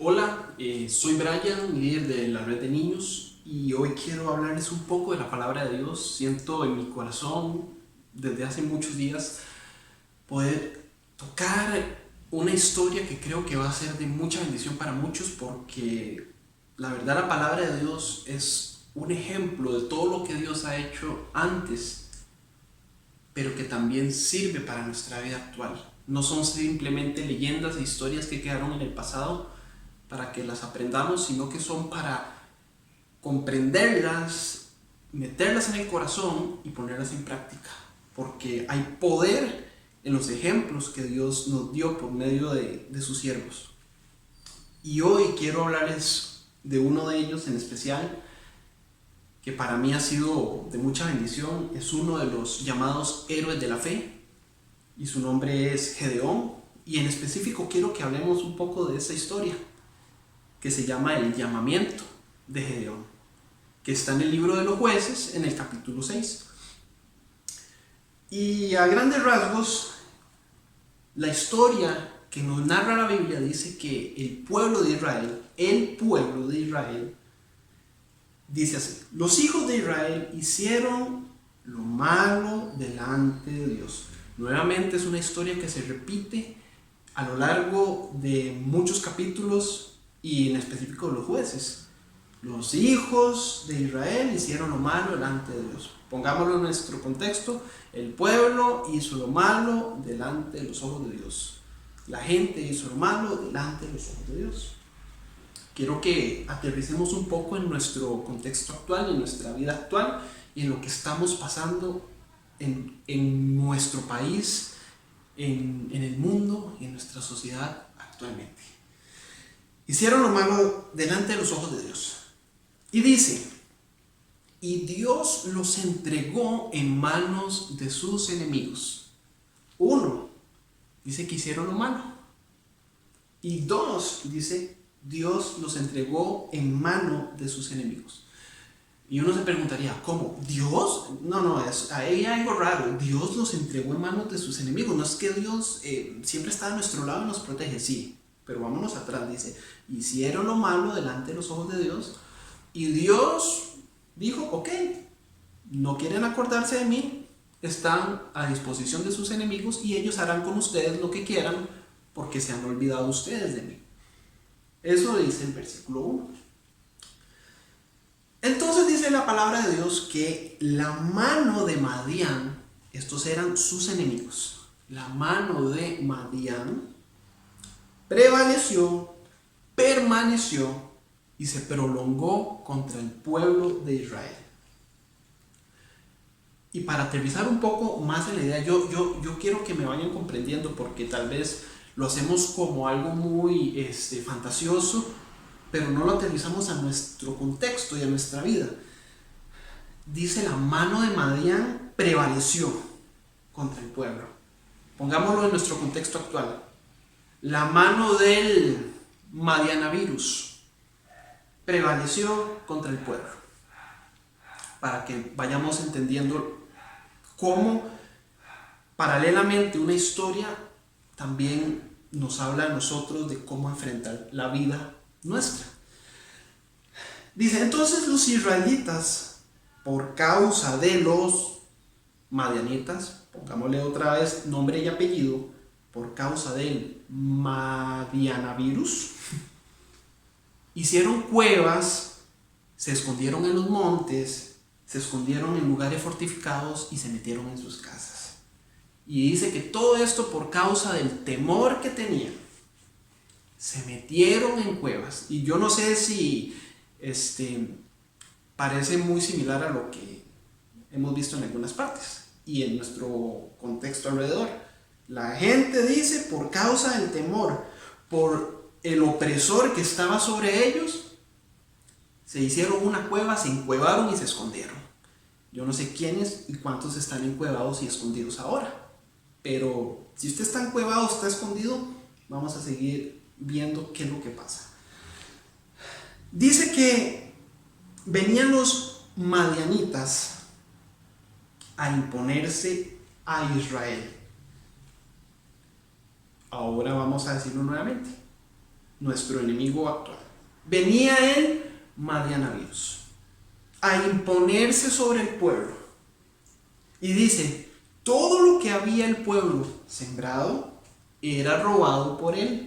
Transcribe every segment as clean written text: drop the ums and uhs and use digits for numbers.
Hola, soy Brian, líder de la red de niños, y hoy quiero hablarles un poco de la palabra de Dios. Siento en mi corazón, desde hace muchos días, poder tocar una historia que creo que va a ser de mucha bendición para muchos, porque la verdad la palabra de Dios es un ejemplo de todo lo que Dios ha hecho antes, pero que también sirve para nuestra vida actual. No son simplemente leyendas e historias que quedaron en el pasado para que las aprendamos, sino que son para comprenderlas, meterlas en el corazón y ponerlas en práctica. Porque hay poder en los ejemplos que Dios nos dio por medio de sus siervos. Y hoy quiero hablarles de uno de ellos en especial, que para mí ha sido de mucha bendición. Es uno de los llamados héroes de la fe, y su nombre es Gedeón. Y en específico quiero que hablemos un poco de esa historia, que se llama el llamamiento de Gedeón, que está en el libro de los jueces, en el capítulo 6. Y a grandes rasgos, la historia que nos narra la Biblia dice que el pueblo de Israel, dice así: los hijos de Israel hicieron lo malo delante de Dios. Nuevamente es una historia que se repite a lo largo de muchos capítulos y en específico de los jueces. Los hijos de Israel hicieron lo malo delante de Dios. Pongámoslo en nuestro contexto: el pueblo hizo lo malo delante de los ojos de Dios. La gente hizo lo malo delante de los ojos de Dios. Quiero que aterricemos un poco en nuestro contexto actual, en nuestra vida actual y en lo que estamos pasando en nuestro país, en el mundo y en nuestra sociedad actualmente. Hicieron lo malo delante de los ojos de Dios. Y dice: y Dios los entregó en manos de sus enemigos. Uno, dice que hicieron lo malo. Y dos, dice, Dios los entregó en mano de sus enemigos. Y uno se preguntaría, ¿cómo? ¿Dios? No, ahí hay algo raro. Dios los entregó en manos de sus enemigos. No es que Dios siempre está a nuestro lado y nos protege, sí. Pero vámonos atrás, dice, hicieron lo malo delante de los ojos de Dios. Y Dios dijo: ok, no quieren acordarse de mí, están a disposición de sus enemigos y ellos harán con ustedes lo que quieran porque se han olvidado ustedes de mí. Eso dice el versículo 1. Entonces dice la palabra de Dios que la mano de Madián, estos eran sus enemigos, la mano de Madián prevaleció, permaneció y se prolongó contra el pueblo de Israel. Y para aterrizar un poco más en la idea, yo quiero que me vayan comprendiendo, porque tal vez lo hacemos como algo muy fantasioso, pero no lo aterrizamos a nuestro contexto y a nuestra vida. Dice: la mano de Madián prevaleció contra el pueblo. Pongámoslo en nuestro contexto actual. La mano del Madianavirus prevaleció contra el pueblo. Para que vayamos entendiendo cómo paralelamente una historia también nos habla a nosotros de cómo enfrentar la vida nuestra. Dice: entonces los israelitas, por causa de los madianitas, pongámosle otra vez nombre y apellido, por causa del Madianavirus, hicieron cuevas, se escondieron en los montes, se escondieron en lugares fortificados y se metieron en sus casas. Y dice que todo esto por causa del temor que tenían. Se metieron en cuevas. Y yo no sé si parece muy similar a lo que hemos visto en algunas partes y en nuestro contexto alrededor. La gente dice: por causa del temor, por el opresor que estaba sobre ellos, se hicieron una cueva, se encuevaron y se escondieron. Yo no sé quiénes y cuántos están encuevados y escondidos ahora, pero si usted está encuevado, está escondido, vamos a seguir viendo qué es lo que pasa. Dice que venían los madianitas a imponerse a Israel. Ahora vamos a decirlo nuevamente. nuestro enemigo actual. Venía el Madianavirus a imponerse sobre el pueblo. Y dice, todo lo que había el pueblo sembrado era robado por él.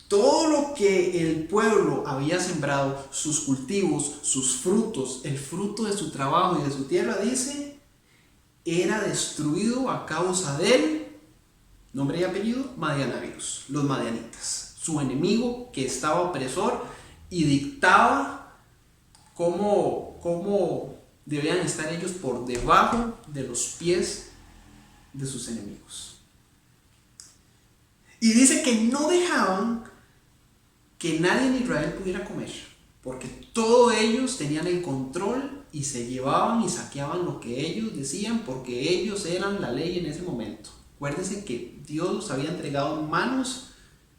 Todo lo que el pueblo había sembrado, sus cultivos, sus frutos, el fruto de su trabajo y de su tierra, dice, era destruido a causa del nombre y apellido Madianavirus, los madianitas, su enemigo que estaba opresor y dictaba cómo debían estar ellos por debajo de los pies de sus enemigos. Y dice que no dejaban que nadie en Israel pudiera comer, porque todos ellos tenían el control y se llevaban y saqueaban lo que ellos decían, porque ellos eran la ley en ese momento. Acuérdense que Dios los había entregado en manos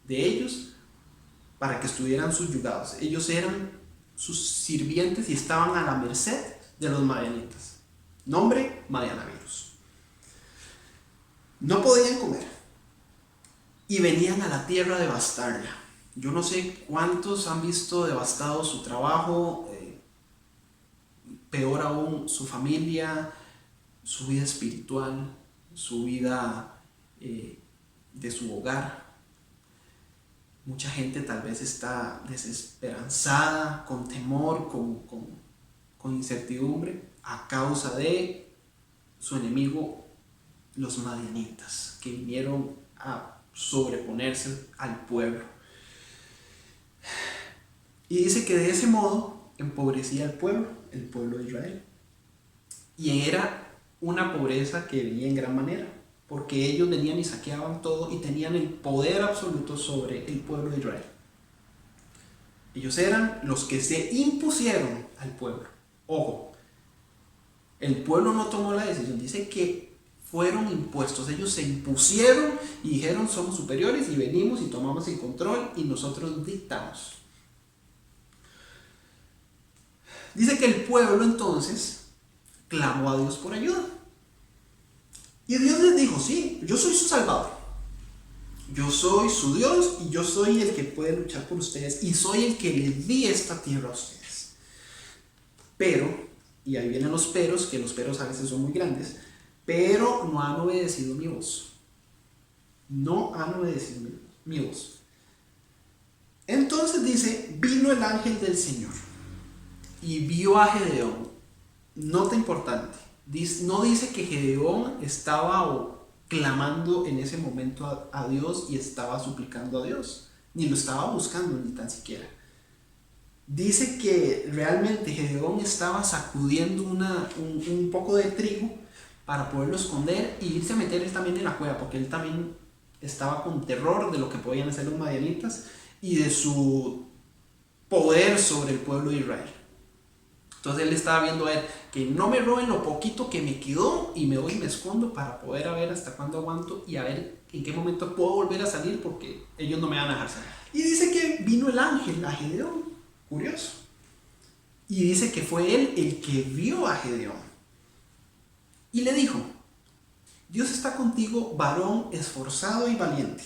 de ellos para que estuvieran subyugados. Ellos eran sus sirvientes y estaban a la merced de los madianitas. Nombre, Madianavirus. No podían comer y venían a la tierra a devastarla. Yo no sé cuántos han visto devastado su trabajo, peor aún su familia, su vida espiritual, su vida de su hogar. Mucha gente tal vez está desesperanzada, con temor, con incertidumbre, a causa de su enemigo, los madianitas, que vinieron a sobreponerse al pueblo. Y dice que de ese modo empobrecía el pueblo de Israel. Y era una pobreza que venía en gran manera, porque ellos venían y saqueaban todo y tenían el poder absoluto sobre el pueblo de Israel. Ellos eran los que se impusieron al pueblo. Ojo, el pueblo no tomó la decisión, dice que fueron impuestos. Ellos se impusieron y dijeron, somos superiores y venimos y tomamos el control y nosotros dictamos. Dice que el pueblo entonces clamó a Dios por ayuda. Y Dios les dijo, sí, yo soy su Salvador. Yo soy su Dios y yo soy el que puede luchar por ustedes y soy el que les di esta tierra a ustedes. Pero, y ahí vienen los peros, que los peros a veces son muy grandes, pero no han obedecido mi voz. No han obedecido mi voz. Entonces dice, vino el ángel del Señor y vio a Gedeón. Nota importante, no dice que Gedeón estaba clamando en ese momento a Dios y estaba suplicando a Dios, ni lo estaba buscando ni tan siquiera. Dice que realmente Gedeón estaba sacudiendo un poco de trigo para poderlo esconder y irse a meter él también en la cueva, porque él también estaba con terror de lo que podían hacer los madianitas y de su poder sobre el pueblo de Israel. Entonces él estaba viendo a él, que no me roben lo poquito que me quedó y me voy y me escondo para poder a ver hasta cuándo aguanto y a ver en qué momento puedo volver a salir porque ellos no me van a dejar salir. Y dice que vino el ángel a Gedeón, curioso. Y dice que fue él el que vio a Gedeón. Y le dijo, Dios está contigo, varón esforzado y valiente.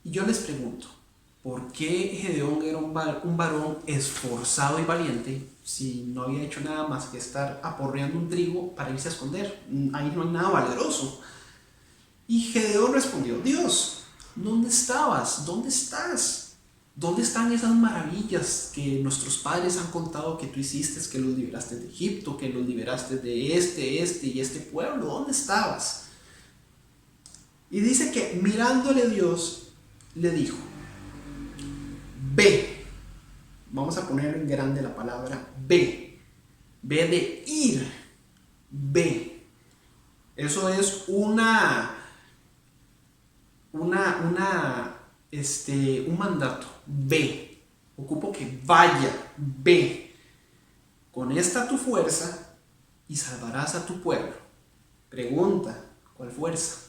Y yo les pregunto, ¿por qué Gedeón era un varón esforzado y valiente si no había hecho nada más que estar aporreando un trigo para irse a esconder? Ahí no hay nada valeroso. Y Gedeón respondió, Dios, ¿dónde estabas? ¿Dónde estás? ¿Dónde están esas maravillas que nuestros padres han contado que tú hiciste, que los liberaste de Egipto, que los liberaste de este y este pueblo? ¿Dónde estabas? Y dice que mirándole Dios, le dijo, ve, vamos a poner en grande la palabra ve de ir, ve. Eso es un mandato, ve, ocupo que vaya, ve, con esta tu fuerza y salvarás a tu pueblo. Pregunta, ¿cuál fuerza?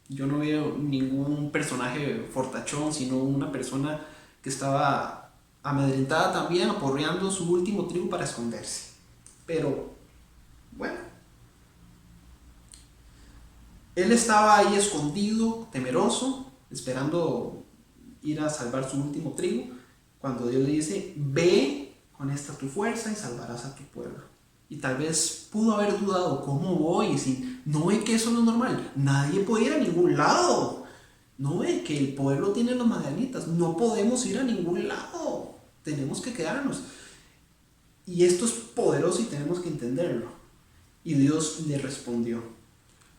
Yo no veo ningún personaje fortachón, sino una persona que estaba amedrentada también, aporreando su último trigo para esconderse. Pero, bueno, él estaba ahí escondido, temeroso, esperando ir a salvar su último trigo, cuando Dios le dice, ve con esta tu fuerza y salvarás a tu pueblo. Y tal vez pudo haber dudado, ¿cómo voy? Si no ve que eso no es normal, nadie puede ir a ningún lado. No ve que el poder lo tienen los madianitas, no podemos ir a ningún lado, tenemos que quedarnos. Y esto es poderoso y tenemos que entenderlo. Y Dios le respondió,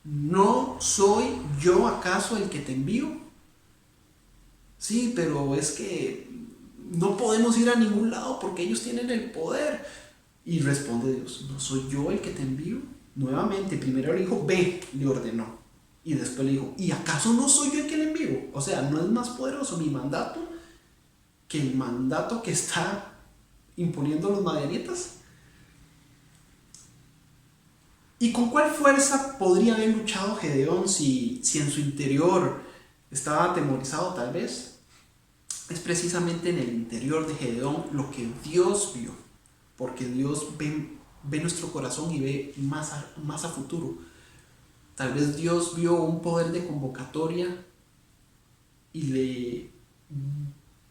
¿no soy yo acaso el que te envío? Sí, pero es que no podemos ir a ningún lado porque ellos tienen el poder. Y responde Dios, ¿no soy yo el que te envío? Nuevamente, primero le dijo, ve, le ordenó. Y después le dijo, ¿y acaso no soy yo el que le envío? O sea, ¿no es más poderoso mi mandato que el mandato que está imponiendo los madianitas? ¿Y con cuál fuerza podría haber luchado Gedeón si en su interior estaba atemorizado tal vez? Es precisamente en el interior de Gedeón lo que Dios vio, porque Dios ve nuestro corazón y ve más a futuro. Tal vez Dios vio un poder de convocatoria y le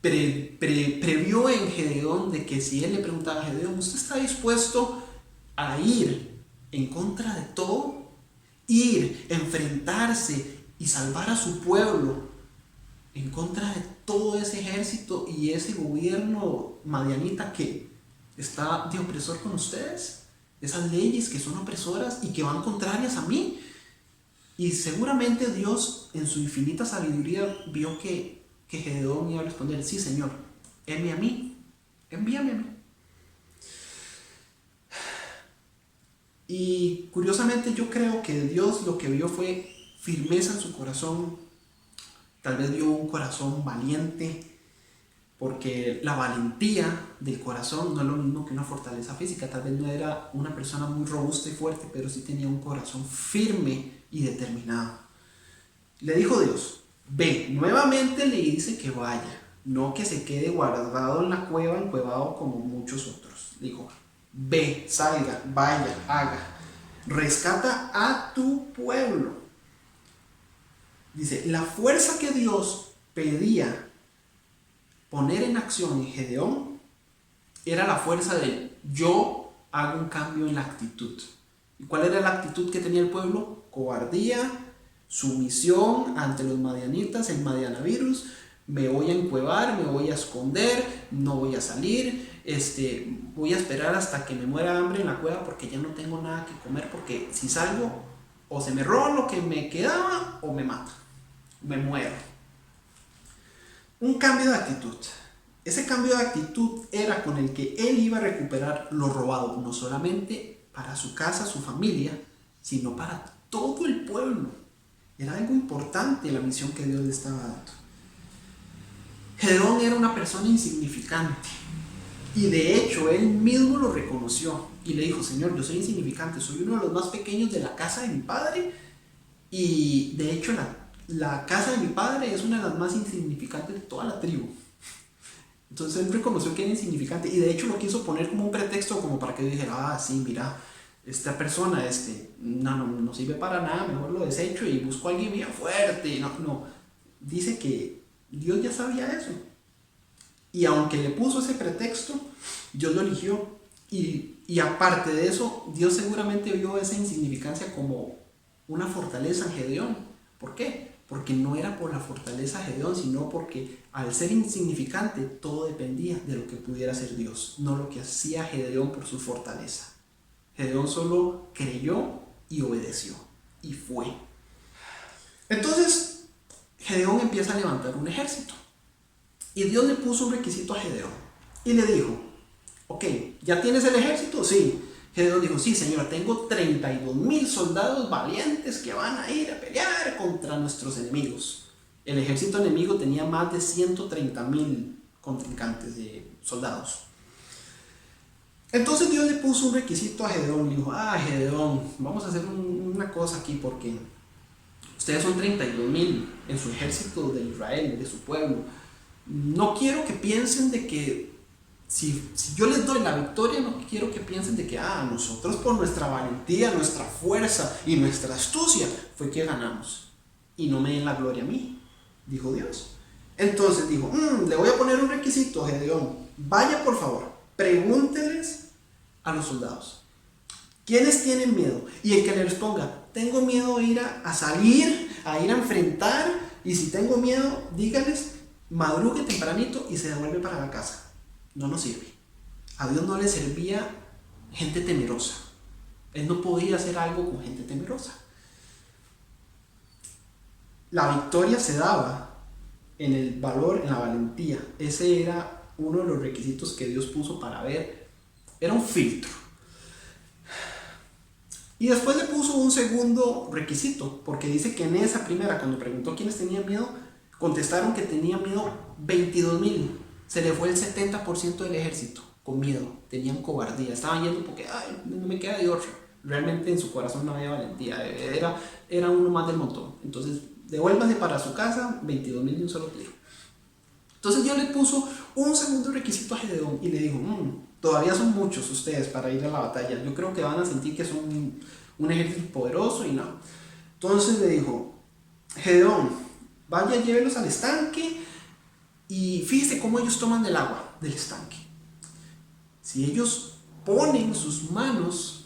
previó en Gedeón de que si él le preguntaba a Gedeón, ¿usted está dispuesto a ir en contra de todo? Ir, enfrentarse y salvar a su pueblo en contra de todo ese ejército y ese gobierno madianita que está de opresor con ustedes, esas leyes que son opresoras y que van contrarias a mí. Y seguramente Dios en su infinita sabiduría vio que Gedeón iba a responder, sí Señor, envíame a mí, envíame a mí. Y curiosamente yo creo que Dios lo que vio fue firmeza en su corazón, tal vez vio un corazón valiente, porque la valentía del corazón no es lo mismo que una fortaleza física. Tal vez no era una persona muy robusta y fuerte, pero sí tenía un corazón firme y determinado. Le dijo Dios, ve, nuevamente le dice que vaya, no que se quede guardado en la cueva, encuevado como muchos otros. Dijo, ve, salga, vaya, haga, rescata a tu pueblo. Dice, la fuerza que Dios pedía poner en acción en Gedeón era la fuerza de yo hago un cambio en la actitud. ¿Y cuál era la actitud que tenía el pueblo? Cobardía, sumisión ante los madianitas, el madianavirus. Me voy a encuevar, me voy a esconder, no voy a salir, voy a esperar hasta que me muera hambre en la cueva porque ya no tengo nada que comer, porque si salgo o se me roba lo que me quedaba o me mata, me muero. Un cambio de actitud. Ese cambio de actitud era con el que él iba a recuperar lo robado, no solamente para su casa, su familia, sino para todo el pueblo. Era algo importante la misión que Dios le estaba dando. Gedeón era una persona insignificante y de hecho él mismo lo reconoció y le dijo, Señor, yo soy insignificante, soy uno de los más pequeños de la casa de mi padre y de hecho la casa de mi padre es una de las más insignificantes de toda la tribu. Entonces él reconoció que era insignificante y de hecho lo quiso poner como un pretexto como para que yo dijera, sí, mira, esta persona no sirve para nada, mejor lo desecho y busco a alguien bien fuerte. No, dice que Dios ya sabía eso. Y aunque le puso ese pretexto, Dios lo eligió. Y aparte de eso, Dios seguramente vio esa insignificancia como una fortaleza en Gedeón. ¿Por qué? Porque no era por la fortaleza de Gedeón, sino porque al ser insignificante todo dependía de lo que pudiera hacer Dios, no lo que hacía Gedeón por su fortaleza. Gedeón solo creyó y obedeció, y fue. Entonces, Gedeón empieza a levantar un ejército, y Dios le puso un requisito a Gedeón, y le dijo, ok, ¿ya tienes el ejército? Sí. Gedeón dijo, sí señor, tengo 32,000 soldados valientes que van a ir a pelear contra nuestros enemigos. El ejército enemigo tenía más de 130,000 contrincantes de soldados. Entonces Dios le puso un requisito a Gedeón, le dijo, Gedeón, vamos a hacer una cosa aquí porque ustedes son 32,000 en su ejército de Israel, de su pueblo. No quiero que piensen de que si yo les doy la victoria, no quiero que piensen de que nosotros por nuestra valentía, nuestra fuerza y nuestra astucia fue que ganamos. Y no me den la gloria a mí, dijo Dios. Entonces dijo, le voy a poner un requisito, Gedeón. Vaya por favor, pregúnteles a los soldados. ¿Quiénes tienen miedo? Y el que les ponga, tengo miedo de ir a salir, a ir a enfrentar, y si tengo miedo, dígales, madrugue tempranito y se devuelve para la casa. No nos sirve. A Dios no le servía gente temerosa. Él no podía hacer algo con gente temerosa. La victoria se daba en el valor, en la valentía. Ese era uno de los requisitos que Dios puso para ver. Era un filtro. Y después le puso un segundo requisito, porque dice que en esa primera, cuando preguntó quiénes tenían miedo, contestaron que tenían miedo 22,000. Se le fue el 70% del ejército con miedo, tenían cobardía, estaban yendo porque, ay, no me queda de otra. Realmente en su corazón no había valentía, era uno más del montón. Entonces, devuélvase para su casa, 22,000 de un solo tiro. Entonces Dios le puso un segundo requisito a Gedeón y le dijo, todavía son muchos ustedes para ir a la batalla, yo creo que van a sentir que son un ejército poderoso y no. Entonces le dijo, Gedeón, vaya, llévelos al estanque y fíjese cómo ellos toman el agua del estanque. Si ellos ponen sus manos,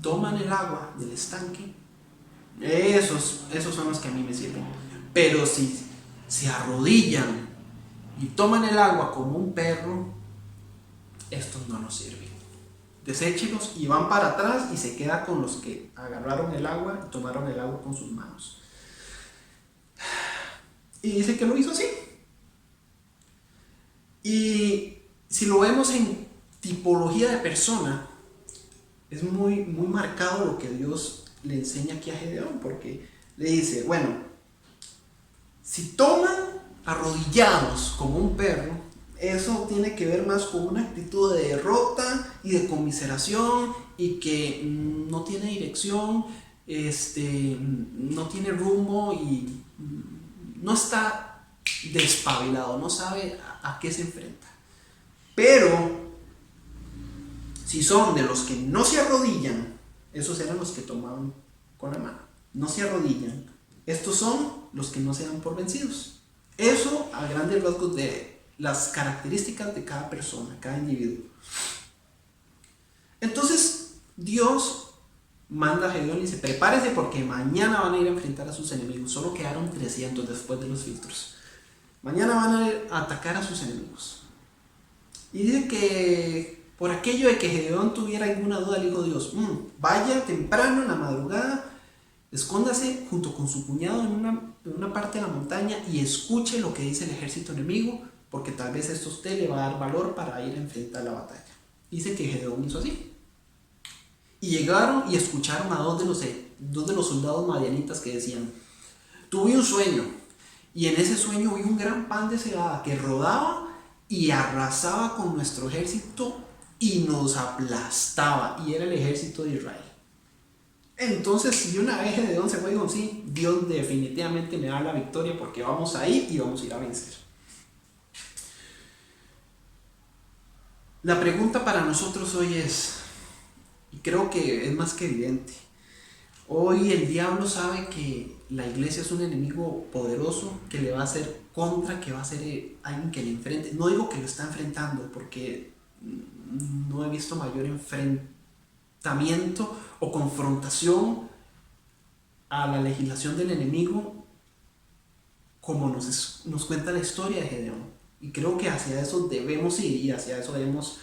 toman el agua del estanque, esos son los que a mí me sirven. Pero si se arrodillan y toman el agua como un perro, estos no nos sirven. Deséchelos y van para atrás y se queda con los que agarraron el agua y tomaron el agua con sus manos. Y dice que lo hizo así. Y si lo vemos en tipología de persona, es muy, muy marcado lo que Dios le enseña aquí a Gedeón, porque le dice, bueno, si toman arrodillados como un perro, eso tiene que ver más con una actitud de derrota y de conmiseración y que no tiene dirección, no tiene rumbo y no está despabilado, no sabe a qué se enfrenta. Pero si son de los que no se arrodillan, esos eran los que tomaban con la mano, no se arrodillan. Estos son los que no se dan por vencidos. Eso a grandes rasgos de las características de cada persona, cada individuo. Entonces Dios manda a Gedeón y dice, prepárese porque mañana van a ir a enfrentar a sus enemigos. Solo quedaron 300 después de los filtros. Mañana van a ir a atacar a sus enemigos. Y dice que por aquello de que Gedeón tuviera alguna duda, le dijo Dios, vaya temprano en la madrugada, escóndase junto con su cuñado en una parte de la montaña y escuche lo que dice el ejército enemigo, porque tal vez esto a usted le va a dar valor para ir a enfrentar la batalla. Dice que Gedeón hizo así. Y llegaron y escucharon a dos de los soldados madianitas que decían, tuve un sueño, y en ese sueño vi un gran pan de cebada que rodaba y arrasaba con nuestro ejército y nos aplastaba, y era el ejército de Israel. Entonces, si una vez Gedeón se fue y dijo, sí, Dios definitivamente me da la victoria porque vamos a ir y vamos a ir a vencer. La pregunta para nosotros hoy es, y creo que es más que evidente, hoy el diablo sabe que la iglesia es un enemigo poderoso que le va a hacer contra, que va a ser alguien que le enfrente. No digo que lo está enfrentando porque no he visto mayor enfrentamiento o confrontación a la legislación del enemigo como nos cuenta la historia de Gedeón. Y creo que hacia eso debemos ir y hacia eso debemos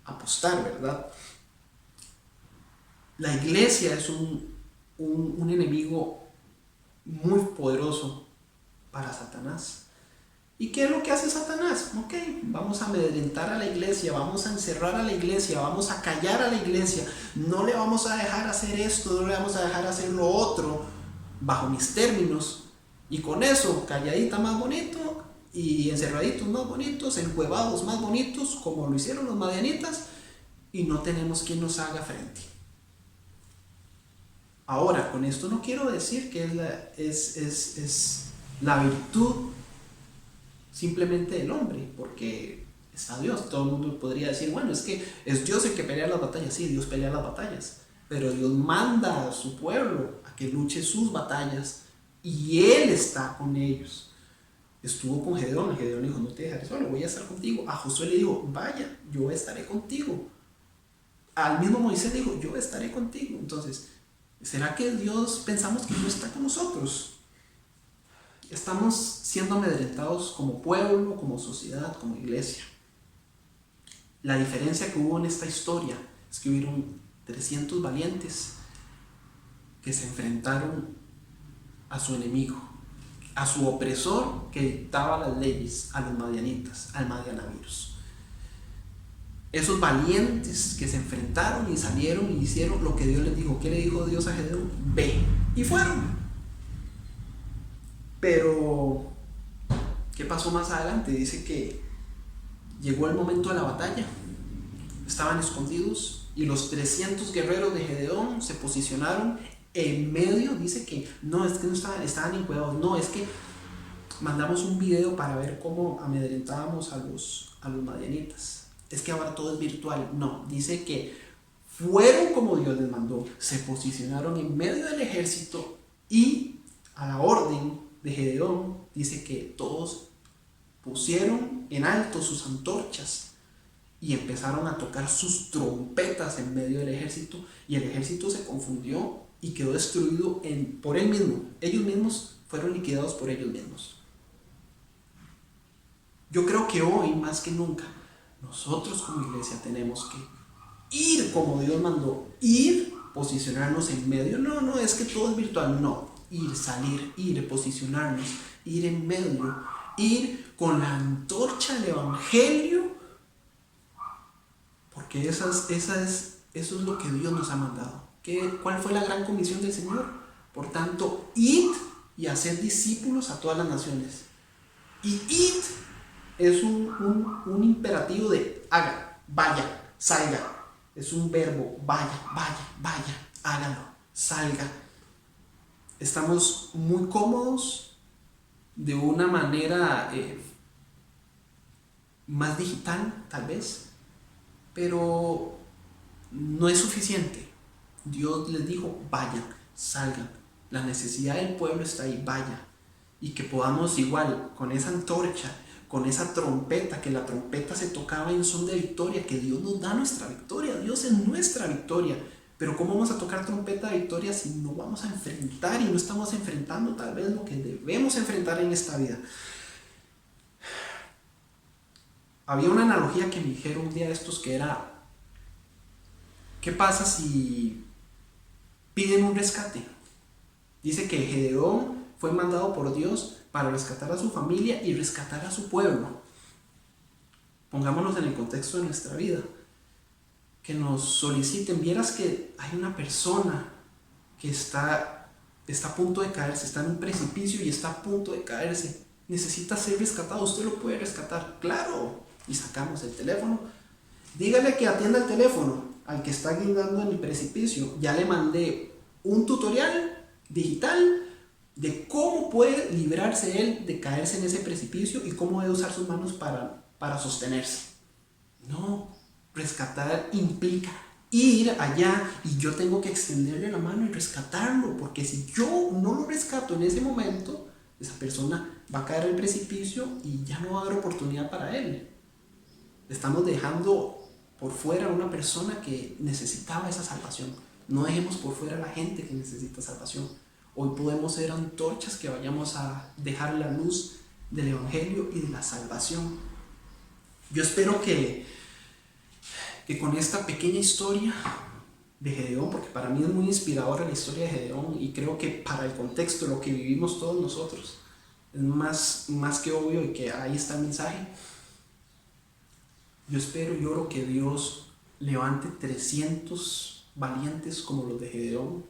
apostar, ¿verdad? La iglesia es un enemigo muy poderoso para Satanás. ¿Y qué es lo que hace Satanás? Ok, vamos a amedrentar a la iglesia, vamos a encerrar a la iglesia, vamos a callar a la iglesia, no le vamos a dejar hacer esto, no le vamos a dejar hacer lo otro, bajo mis términos. Y con eso, calladita más bonito y encerraditos más bonitos, encuevados más bonitos, como lo hicieron los madianitas, y no tenemos quien nos haga frente. Ahora, con esto no quiero decir que es la virtud simplemente del hombre, porque está Dios. Todo el mundo podría decir, bueno, es que es Dios el que pelea las batallas. Sí, Dios pelea las batallas, pero Dios manda a su pueblo a que luche sus batallas y Él está con ellos. estuvo con Gedeón. Gedeón le dijo, no te dejaré solo, voy a estar contigo. A Josué le dijo, vaya, yo estaré contigo. Al mismo Moisés le dijo, yo estaré contigo. Entonces, ¿será que Dios pensamos que no está con nosotros? Estamos siendo amedrentados como pueblo, como sociedad, como iglesia. La diferencia que hubo en esta historia es que hubieron 300 valientes que se enfrentaron a su enemigo, a su opresor que dictaba las leyes, a los madianitas, al madianavirus. Esos valientes que se enfrentaron y salieron y hicieron lo que Dios les dijo. ¿Qué le dijo Dios a Gedeón? Ve. Y fueron. Pero, ¿qué pasó más adelante? Dice que llegó el momento de la batalla. Estaban escondidos y los 300 guerreros de Gedeón se posicionaron en medio. Dice que no, es que no estaban encuevados. No, es que mandamos un video para ver cómo amedrentábamos a los madianitas. Es que ahora todo es virtual. No, dice que fueron como Dios les mandó, se posicionaron en medio del ejército y a la orden de Gedeón dice que todos pusieron en alto sus antorchas y empezaron a tocar sus trompetas en medio del ejército, y el ejército se confundió y quedó destruido por él mismo. Ellos mismos fueron liquidados por ellos mismos. Yo creo que hoy más que nunca nosotros como iglesia tenemos que ir como Dios mandó, ir, posicionarnos en medio. No, es que todo es virtual. No, ir, salir, ir, posicionarnos, ir en medio, ir con la antorcha del evangelio, porque eso es lo que Dios nos ha mandado. ¿Cuál fue la gran comisión del Señor? Por tanto, id y haced discípulos a todas las naciones. Y id es un imperativo de haga, vaya, salga. Es un verbo, vaya, hágalo, salga. Estamos muy cómodos de una manera más digital, tal vez, pero no es suficiente. Dios les dijo, vayan, salgan. La necesidad del pueblo está ahí, vaya. Y que podamos igual, con esa antorcha, con esa trompeta, que la trompeta se tocaba en son de victoria, que Dios nos da nuestra victoria, Dios es nuestra victoria. Pero ¿cómo vamos a tocar trompeta de victoria si no vamos a enfrentar y no estamos enfrentando tal vez lo que debemos enfrentar en esta vida? Había una analogía que me dijeron un día de estos que era, ¿qué pasa si piden un rescate? Dice que Gedeón fue mandado por Dios para rescatar a su familia y rescatar a su pueblo. Pongámonos en el contexto de nuestra vida. Que nos soliciten. Vieras que hay una persona que está a punto de caerse, está en un precipicio y está a punto de caerse. Necesita ser rescatado. ¿Usted lo puede rescatar? ¡Claro! Y sacamos el teléfono. Dígale que atienda el teléfono al que está guindando en el precipicio. Ya le mandé un tutorial digital de cómo puede librarse él de caerse en ese precipicio y cómo debe usar sus manos para sostenerse. No, rescatar implica ir allá y yo tengo que extenderle la mano y rescatarlo, porque si yo no lo rescato en ese momento, esa persona va a caer al precipicio y ya no va a haber oportunidad para él. Estamos dejando por fuera a una persona que necesitaba esa salvación. No dejemos por fuera a la gente que necesita salvación. Hoy podemos ser antorchas que vayamos a dejar la luz del evangelio y de la salvación. Yo espero que con esta pequeña historia de Gedeón, porque para mí es muy inspiradora la historia de Gedeón y creo que para el contexto de lo que vivimos todos nosotros es más que obvio y que ahí está el mensaje. Yo espero y oro que Dios levante 300 valientes como los de Gedeón,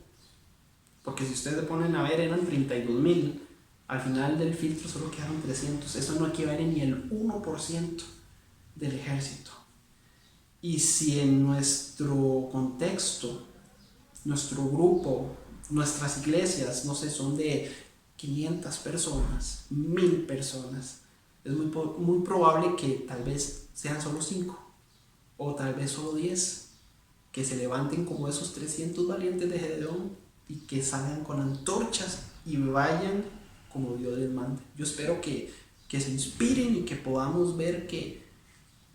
porque si ustedes se ponen a ver eran 32,000, al final del filtro solo quedaron 300. Eso no equivale ni el 1% del ejército. Y si en nuestro contexto, nuestro grupo, nuestras iglesias, no sé, son de 500 personas, 1000 personas, es muy probable que tal vez sean solo 5 o tal vez solo 10 que se levanten como esos 300 valientes de Gedeón y que salgan con antorchas y vayan como Dios les mande. Yo espero que que se inspiren y que podamos ver que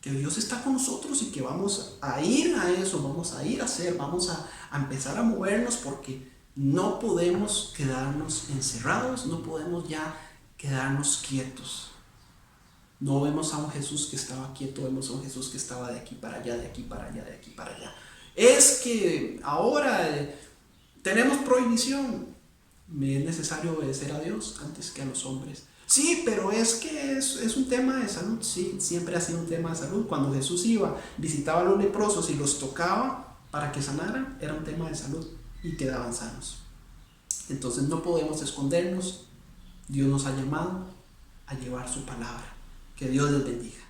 Dios está con nosotros y que vamos a ir a eso, vamos a ir a hacer, vamos a empezar a movernos, porque no podemos quedarnos encerrados, no podemos ya quedarnos quietos. No vemos a un Jesús que estaba quieto, vemos a un Jesús que estaba de aquí para allá, de aquí para allá, de aquí para allá. Es que ahora tenemos prohibición. Me es necesario obedecer a Dios antes que a los hombres. Sí, pero es que es un tema de salud. Sí, siempre ha sido un tema de salud. Cuando Jesús iba, visitaba a los leprosos y los tocaba para que sanaran, era un tema de salud y quedaban sanos. Entonces no podemos escondernos. Dios nos ha llamado a llevar su palabra. Que Dios les bendiga.